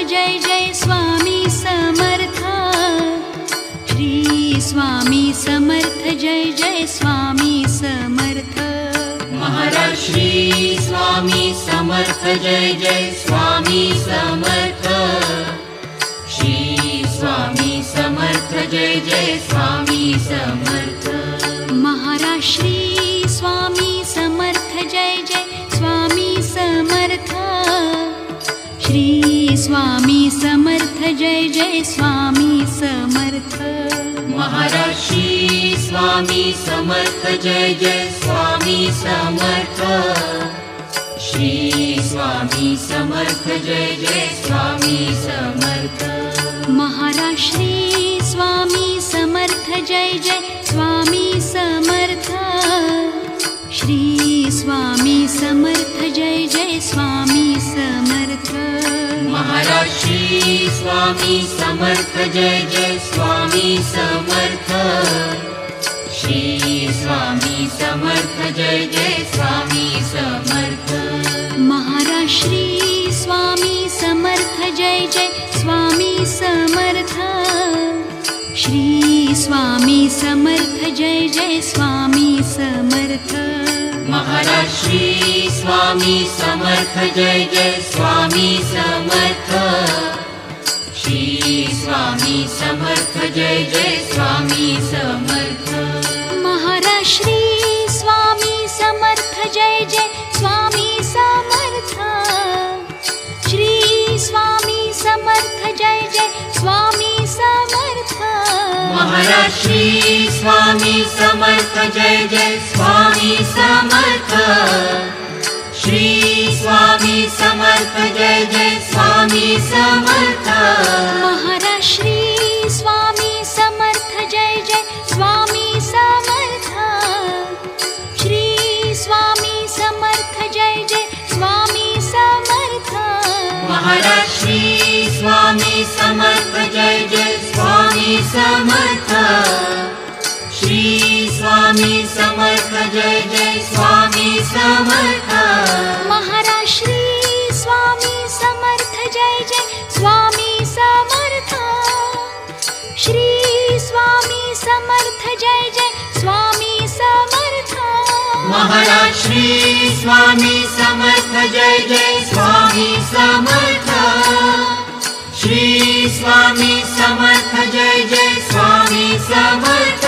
Jai Jai Swami Samarth. Shri Swami Samarth Jai Jai Swami Samarth. Maharaj Shri Swami Samarth Jai Jai Swami Samarth. Shri Swami Samarth Jai Jai Swami Samarth. Maharaj Shri Swami Samarth Jai Jai Swami Samarth. Shri Swami Samarth Jai Jai Swami Samarth. Maharaj Shri Swami Samarth Jai Jai Swami Samarth. Shri Swami Samarth Jai Jai Swami Samarth. Maharaj Shri Swami Samarth Jai Jai Swami Samarth. Shri Swami Samarth Jai Jai Swami Samarth. Maharaj Shri Swami Samarth Jai Jai Swami Samarth. Shri Swami Samarth Jai Jai Swami Samarth. Maharaj Shri Swami Samarth Jai Jai Swami Samarth. Shri Swami Samarth Jai Jai Swami Samarth. Maharaj Shri Swami Samarth Jai Jai Swami Samarth. Shri Swami Samarth Jai Jai Swami Samarth. Maharaj Shri Swami Samarth Jai Jai Swami Samarth. Shri Swami Samarth Jai Jai Swami Samarth. Maharaj Shri Swami Samarth Jai Jai Swami Samarth. Shri Swami Samarth Jai Jai Swami Samarth. Maharaj Shri Swami Samarth Jai Jai Swami Samarth. Shri Swami Samarth Jai Jai Swami Samarth. Maharaj Shri Swami Samarth Jai Jai Swami Samarth. Shri Swami Samarth Jai Jai Swami Samarth. Maharaj Shri Swami Samarth Jai Jai Swami Samarth. Shri Swami Samarth Jai Jai Swami Samarth. Maharaj Shri Swami Samarth Jai Jai Swami Samarth. Shri Swami Samarth Jai Jai Swami Samarth.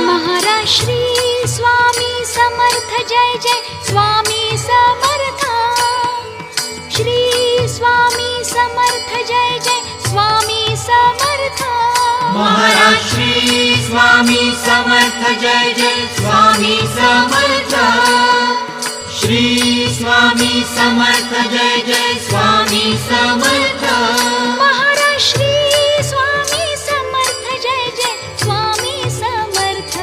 Maharaj Shri Swami Samarth Jai Jai Swami Samarth. Shri Swami Samarth Jai Jai Swami Samarth. Maharaj Shri Swami Samarth Jai Jai Swami Samarth. Shri Swami Samarth Jai Jai Swami Samarth. Maharaj Shri Swami Samarth Jai Jai Swami Samarth.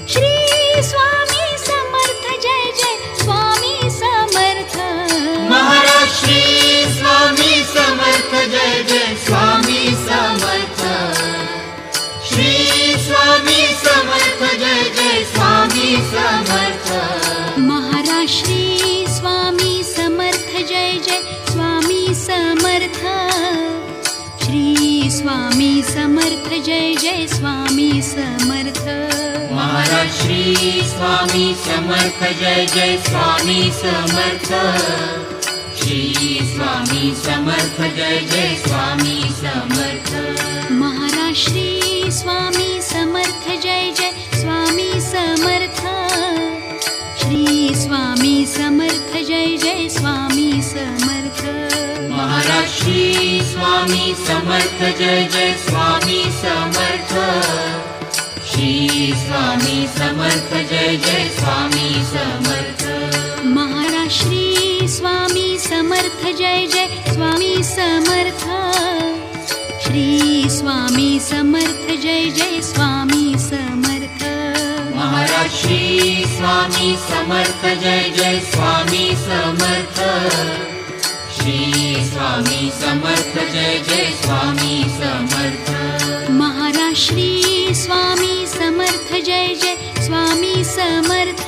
Shri Swami Samarth Jai Jai Swami Samarth. Maharaj Shri Swami Samarth Jai Jai Swami Samarth. Shri Swami Samarth Jai Jai Swami Samarth. Maharaj Shri Swami Samarth Jai Jai Swami Samarth. Shri Swami Samarth Jai Jai Swami Samarth. Maharaj Shri Swami Samarth Jai Jai Swami Samarth. Shri Swami Samarth Jai Jai Swami Samarth. Maharaj Shri Swami Samarth Jai Jai Swami Samarth. Shri Swami Samarth Jai Jai Swami Samarth. Maharaj Shri Swami Samarth Jai Jai Swami Samarth. Shri Swami Samarth Jai Jai Swami Samarth. Maharaj Shri Swami Samarth Jai Jai Swami Samarth. Shri Swami Samarth Jai Jai Swami Samarth. Maharaj Shri Swami Samarth Jai Jai Swami Samarth. Shri Swami Samarth Jai Jai Swami Samarth. Maharaj Shri Swami Samarth Jai Jai Swami Samarth.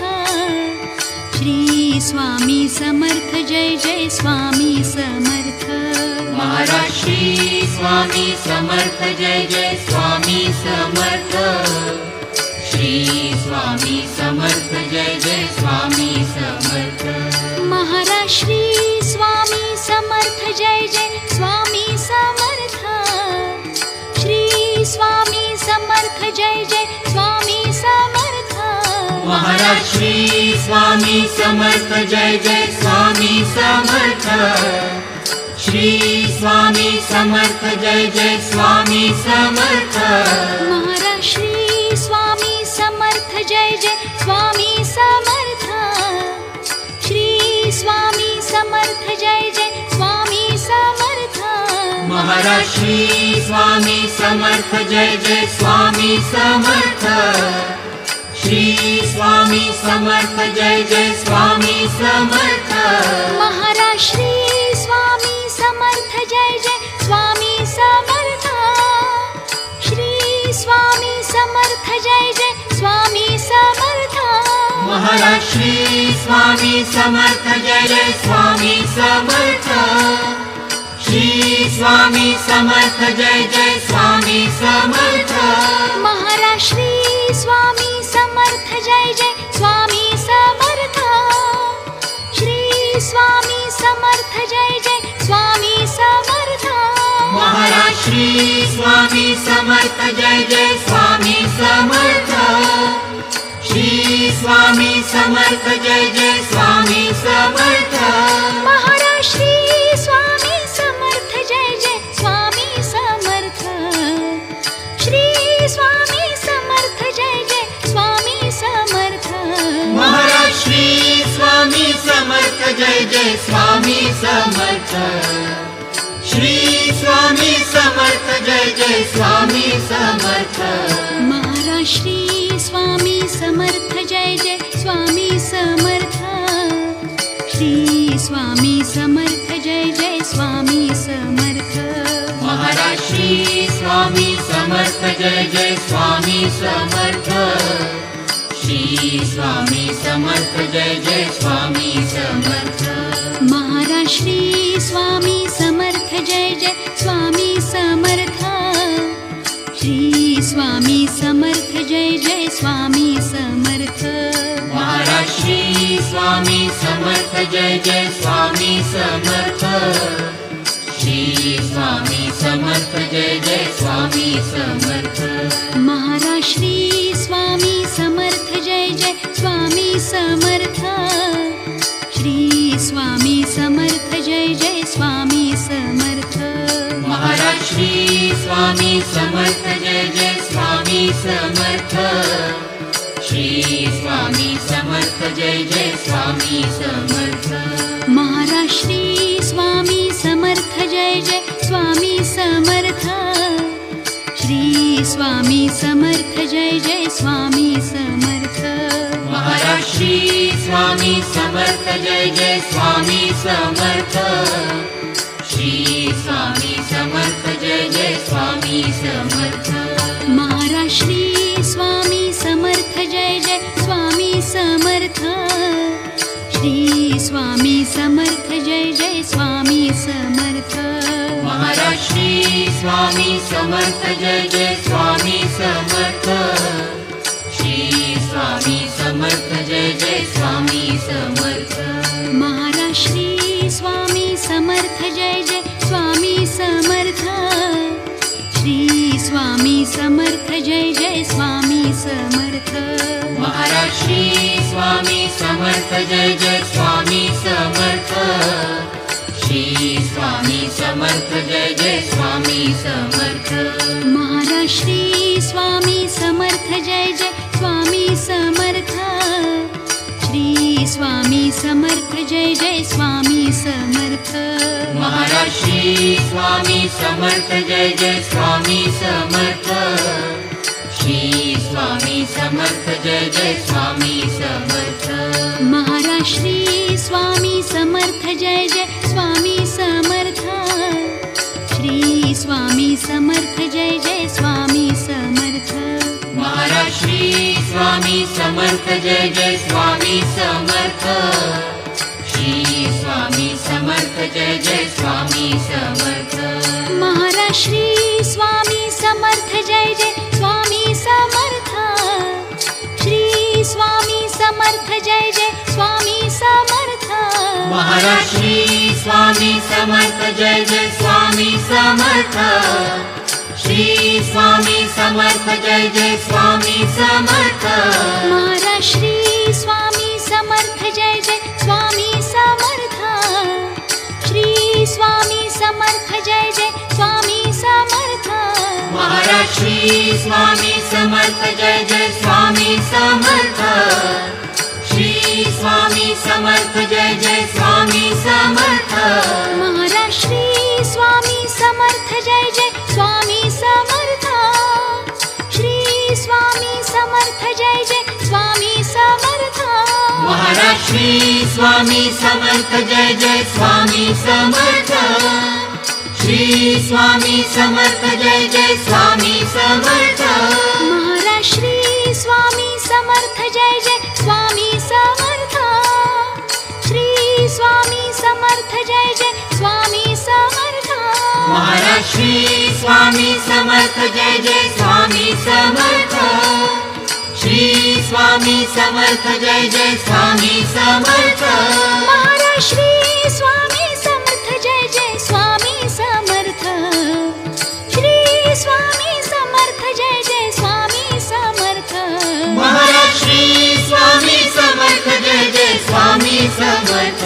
Shri Swami Samarth Jai Jai Swami Samarth Maharaj Shri Swami Samarth Jai Jai Swami Samarth Shri Swami Samarth Jai Jai Swami Samarth Maharaj Shri Swami Samarth Jai Jai Swami Samarth Shri Swami Samarth Jai Jai Swami Samarth Maharaj Shri Swami Samarth Jai Jai Swami Samarth Shri Swami Samarth Jai Jai Swami Samarth Maharaj Shri Swami Samarth Jai Jai Swami Samarth Shri Swami Samarth Jai Jai Swami Samarth Maharaj Shri Swami Samarth Jai Jai Swami Samarth Shri Swami Samarth Jai Jai Swami Samarth Maharaj Shri Swami Samarth Jai Jai Swami Samarth Shri Swami Samarth Jai Jai Swami Samarth Maharaj Shri Swami Samarth Jai Jai Swami Samarth Shri Swami Samarth Jai Jai Swami Samarth Maharaj Shri Swami Samarth Jai Jai Swami Samarth Shri Swami Samarth Jai Jai Swami Samarth Maharaj Shri Swami Samarth Jai Jai Swami Samarth Shri Swami Samarth Jai Jai Swami Samarth Maharaj Shri Swami Samarth Jai Jai Swami Samarth Shri Swami Samarth Jai Jai Swami Samarth Maharaj Shri Swami Samarth Jai Jai Swami Samarth Shri Swami Samarth Jai Jai Swami Samarth Maharaj Shri Swami Samarth Jai Jai Swami Samarth Shri Swami Samarth Jai Jai Swami Samarth Maharaj Shri Swami Samarth Jai Jai Swami Samarth Shri Swami Samarth Jai Jai Swami Samarth Maharaj Shri Swami Samarth Jai Jai Swami Samarth Shri Swami Samarth Jai Jai Swami Samarth Maharaj Shri Swami Samarth Jai Jai Swami Samarth Shri Swami Samarth Jai Jai Swami Samarth Maharaj Shri Swami Samarth Jai Jai Swami Samarth Shri Swami Samarth Jai Jai Swami Samarth Maharaj Shri Swami Samarth Jai Jai Swami Samarth Shri Swami Samarth Jai Jai Swami Samarth Maharaj Shri Swami Samarth Jai Jai Swami Samarth Shri Swami Samarth Jai Jai Swami Samarth Maharaj Shri Swami Samarth Jai Jai Swami Samarth Shri Swami Samarth Jai Jai Swami Samarth Maharaj Shri Swami Samarth Jai Jai Swami Samarth Shri Swami Samarth Jai Jai Swami Samarth Maharaj Shri Swami Samarth Jai Jai Swami Samarth Shri Swami Samarth Jai Jai Swami Samarth Maharaj Shri Swami Samarth Jai Jai Swami Samarth Shri Swami Samarth Jai Jai Swami Samarth Maharaj Shri Swami Samarth Jai Jai Swami Samarth Shri Swami Samarth Jai Jai Swami Samarth Maharaj Shri Swami Samarth Jai Jai Swami Samarth Shri Swami Samarth Jai Jai Swami Samarth Maharaj Shri Swami Samarth Jai Jai Swami Samarth Shri Swami Samarth Jai Jai Swami Samarth Maharaj Shri Swami Samarth Jai Jai Swami Samarth Shri Swami Samarth Jai Jai Swami Samarth Maharaj Shri Swami Samarth Jai Jai Swami Samarth Swami Samarth Maharaj Shri Swami Samarth Jai Jai Swami Samarth Shri Swami Samarth Jai Jai Swami Samarth Maharaj Shri Swami Samarth Jai Jai Swami Samarth Shri Swami Samarth Jai Jai Swami Samarth Maharaj Shri Swami Samarth Jai Jai Swami Samarth Shri Swami Samarth Jai Jai Swami Samarth Maharaj Shri Swami Samarth Jai Jai Swami Samarth Shri Swami Samarth Jai Jai Swami Samarth Maharaj Shri Swami Samarth Jai Jai Swami Samarth Shri Swami Samarth Jai Jai Swami Samarth Maharaj Shri Swami Samarth Jai Jai Swami Samarth Shri Swami Samarth Jai Jai Swami Samarth Maharaj Shri Swami Samarth Jai Jai Swami Samarth Shri Swami Samarth Jai Jai Swami Samarth Maharaj Shri Swami Samarth Jai Jai Swami Samarth Shri Swami Samarth Jai Jai Swami Samarth Maharaj Shri Swami Samarth Jai Jai Swami Samarth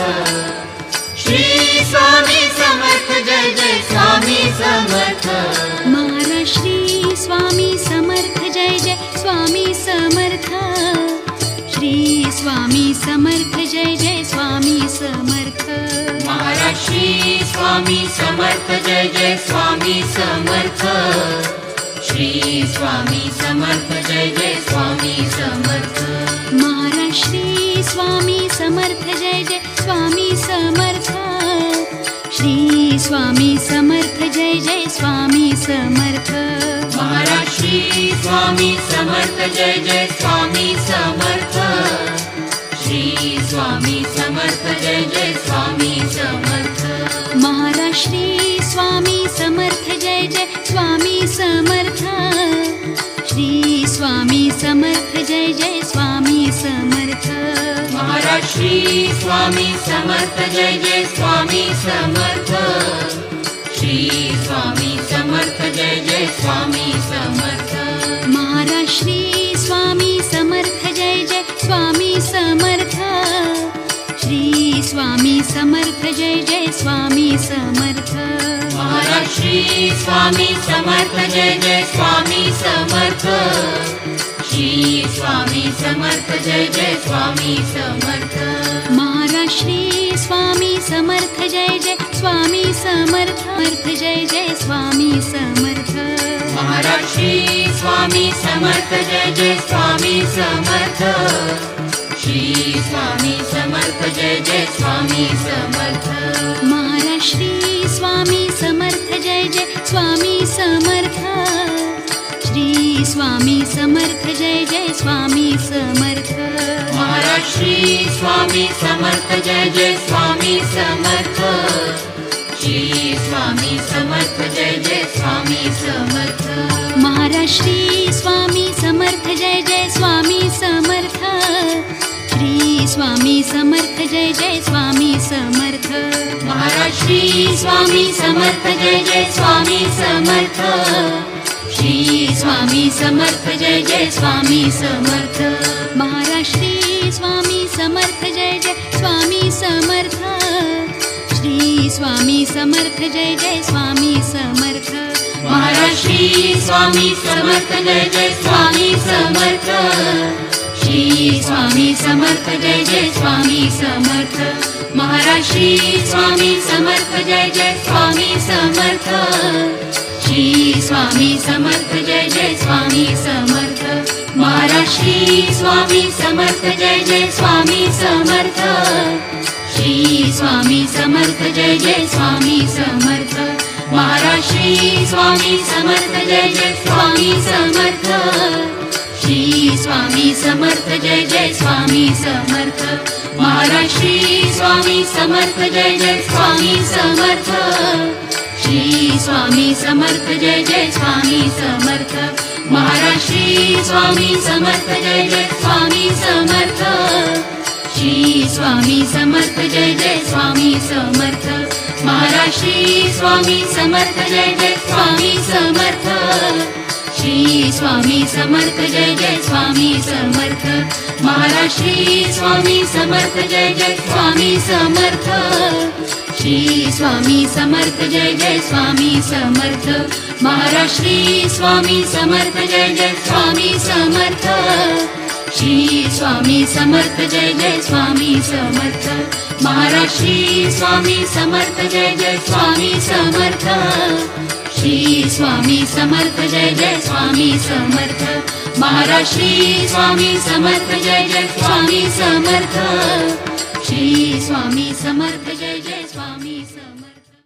Shri Swami Samarth Jai Jai Swami Samarth Maharaj Shri Swami Samarth Jai Jai Swami Samarth Shri Swami Samarth Jai Jai Swami Samarth Maharaj Shri Swami Samarth Jai Jai Swami Samarth Shri Swami Samarth Jai Jai Swami Samarth Maharaj Shri Swami Samarth Jai Jai Swami Samarth Shri Swami Samarth Jai Jai Swami Samarth Maharaj Shri Swami Samarth Jai Jai Swami Samarth Shri Swami Samarth Jai Jai Swami Samarth Maharaj Shri Swami Samarth Jai Jai Swami Samarth Shri Swami Samarth Jai Jai Swami Samarth Maharaj Shri Swami Samarth Jai Jai Swami Samarth Shri Swami Samarth Jai Jai Swami Samarth Maharaj Shri Swami Samarth Jai Jai Swami Samarth Shri Swami Samarth Jai Jai Swami Samarth Maharaj Shri Swami Samarth Jai Jai Swami Samarth Shri Swami Samarth Jai Jai Swami Samarth Maharaj Shri Swami Samarth Jai Jai Swami Samarth Shri Swami Samarth Jai Jai Swami Samarth Maharaj Shri Swami Samarth Jai Jai Swami Samarth Jai Jai Swami Samarth Maharaj Shri Swami Samarth Jai Jai Swami Samarth Shri Swami Samarth Jai Jai Swami Samarth Maharaj Shri Swami Samarth Jai Jai Swami Samarth Shri Swami Samarth Jai Jai Swami Samarth Maharaj Shri Swami Samarth Jai Jai Swami Samarth Shri Swami Samarth Jai Jai Swami Samarth Maharaj Shri Swami Samarth Jai Jai Swami Samarth Shri Swami Samarth Jai Jai Swami Samarth Maharaj Shri Swami Samarth Jai Jai Swami Samarth Shri Swami Samarth Jai Jai Swami Samarth Maharaj Shri Swami Samarth Jai Jai Swami Samarth Shri Swami Samarth Jai Jai Swami Samarth Maharaj Shri Swami Samarth Jai Jai Swami Samarth Shri Swami Samarth Jai Jai Swami Samarth Maharaj Shri Swami Samarth Jai Jai Swami Samarth Shri Swami Samarth Jai Jai Swami Samarth Maharaj Shri Swami Samarth Jai Jai Swami Samarth Shri Swami Samarth Jai Jai Swami Samarth Maharaj Shri Swami Samarth Jai Jai Swami Samarth Shri Swami Samarth Jai Jai Swami Samarth Maharaj Shri Swami Samarth Jai Jai Swami Samarth Shri Swami Samarth Jai Jai Swami Samarth Maharaj Shri Swami Samarth Jai Jai Swami Samarth Shri Swami Samarth Jai Jai Swami Samarth Maharaj Shri Swami Samarth Jai Jai Swami Samarth Shri Swami Samarth Jai Jai Swami Samarth Maharaj Shri Swami Samarth Jai Jai Swami Samarth Shri Swami Samarth Jai Jai Swami Samarth Maharaj Shri Swami Samarth Jai Jai Swami Samarth Shri Swami Samarth Jai Jai Swami Samarth Maharaj Shri Swami Samarth Jai Jai Swami Samarth Shri Swami Samarth Jai Jai Swami Samarth Maharaj Shri Swami Samarth Jai Jai Swami Samarth Shri Swami Samarth Jai Jai Swami Samarth